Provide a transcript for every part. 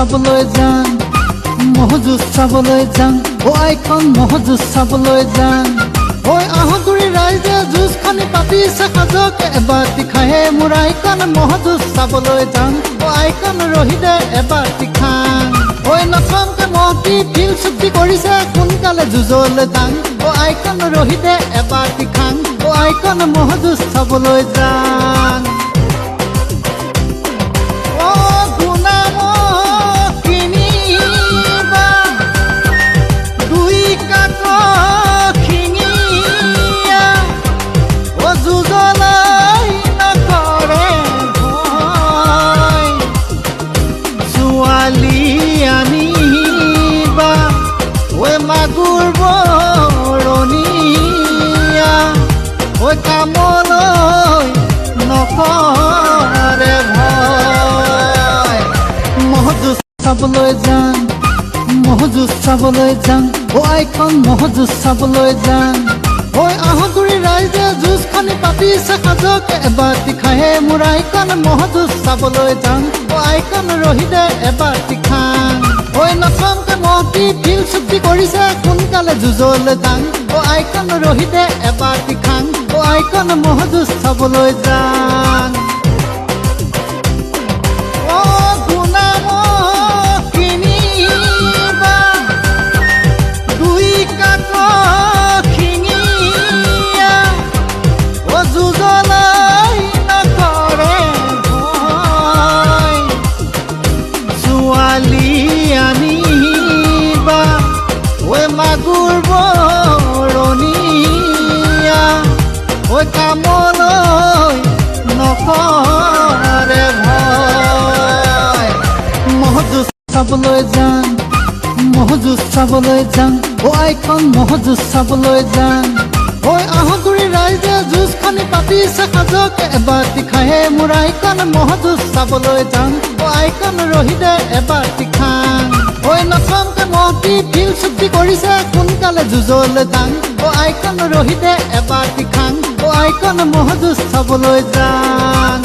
চাবলৈ যাম মহযুঁজ চাবলৈ যাম ও আইখন মহযুঁজ চাবলৈ যাম ঐ আহগুৰি ৰাইজে যুঁজ খানি পাতিছে সাজকে এবাতি খাহে মোৰ আইখন মহযুঁজ চাবলৈ যাম ও আইখন ৰহিদে এবাতি খাম ঐ নথমকে মতি ফিল চুক্তি কৰিছে সোনকালে যুঁজলৈ যাম ও আইখন ৰহিদে এবাতি খাম ও আইখন মহযুঁজ চাবলৈ যাম মাগুৰ বৰণীয়া ঐ কামলৈ নকৰে ভয় মহযুঁজ চাবলৈ যাম মহযুঁজ চাবলৈ যাম ও আইখন মহযুঁজ চাবলৈ যাম ঐ আহগুৰি ৰাইজে যুঁজ খানি পাতিছে সাজকে এবাতি খাহে মোৰ আইখন মহযুঁজ চাবলৈ যাম ও আইখন ৰহিদে এবাতি খাম ঐ নথমকে মতি ফিল চুক্তি কৰিছে সোনকালে যুঁজলৈ যাম ও আইখন ৰহিদে এবাতি খাম ও আইখন মহযুঁজ চাবলৈ যাম মাগুৰ বৰণীয়া ঐ কামলৈ নকৰে ভয় মহযুঁজ চাবলৈ যাম মহযুঁজ চাবলৈ যাম ও আইখন মহযুঁজ চাবলৈ যাম ঐ আহগুৰি ৰাইজে যুঁজ খানি পাতিছে সাজকে এবাতি খাহে মোৰ আইখন মহযুঁজ চাবলৈ যাম ও আইখন ৰহিদে এবাতি খাম ঐ নথমকে মতি ফিল চুক্তি কৰিছে সোনকালে যুঁজলৈ যাম ও আইখন ৰহিদে এবাতি খাম ও আইখন মহযুঁজ চাবলৈ যাম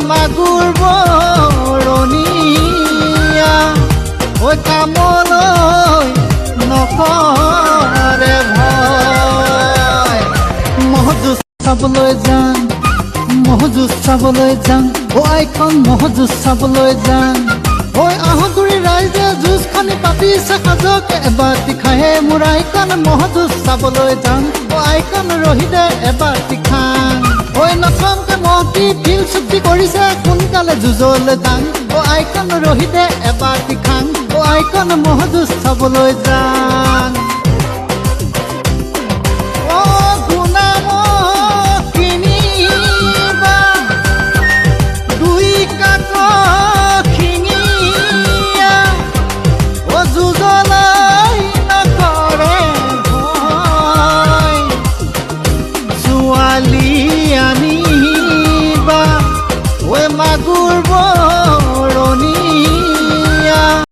মাগুৰ বৰণীয়া ঐ কামলৈ নকৰে ভয় মহযুঁজ চাবলৈ যাম মহযুঁজ চাবলৈ যাম ও আইখন মহযুঁজ চাবলৈ যাম ঐ আহগুৰি ৰাইজে যুঁজ খানি পাতিছে সাজকে এবাতি খাহে মোৰ আইখন মহযুঁজ চাবলৈ যাম ও আইখন ৰহিদে এবাতি খাম ঐ নথমকে মতি ফিল চুক্তি কৰিছে সোনকালে যুঁজলৈ যাম ও আইখন ৰহিদে এবাতি খাম ও আইখন মহযুঁজ চাবলৈ যাম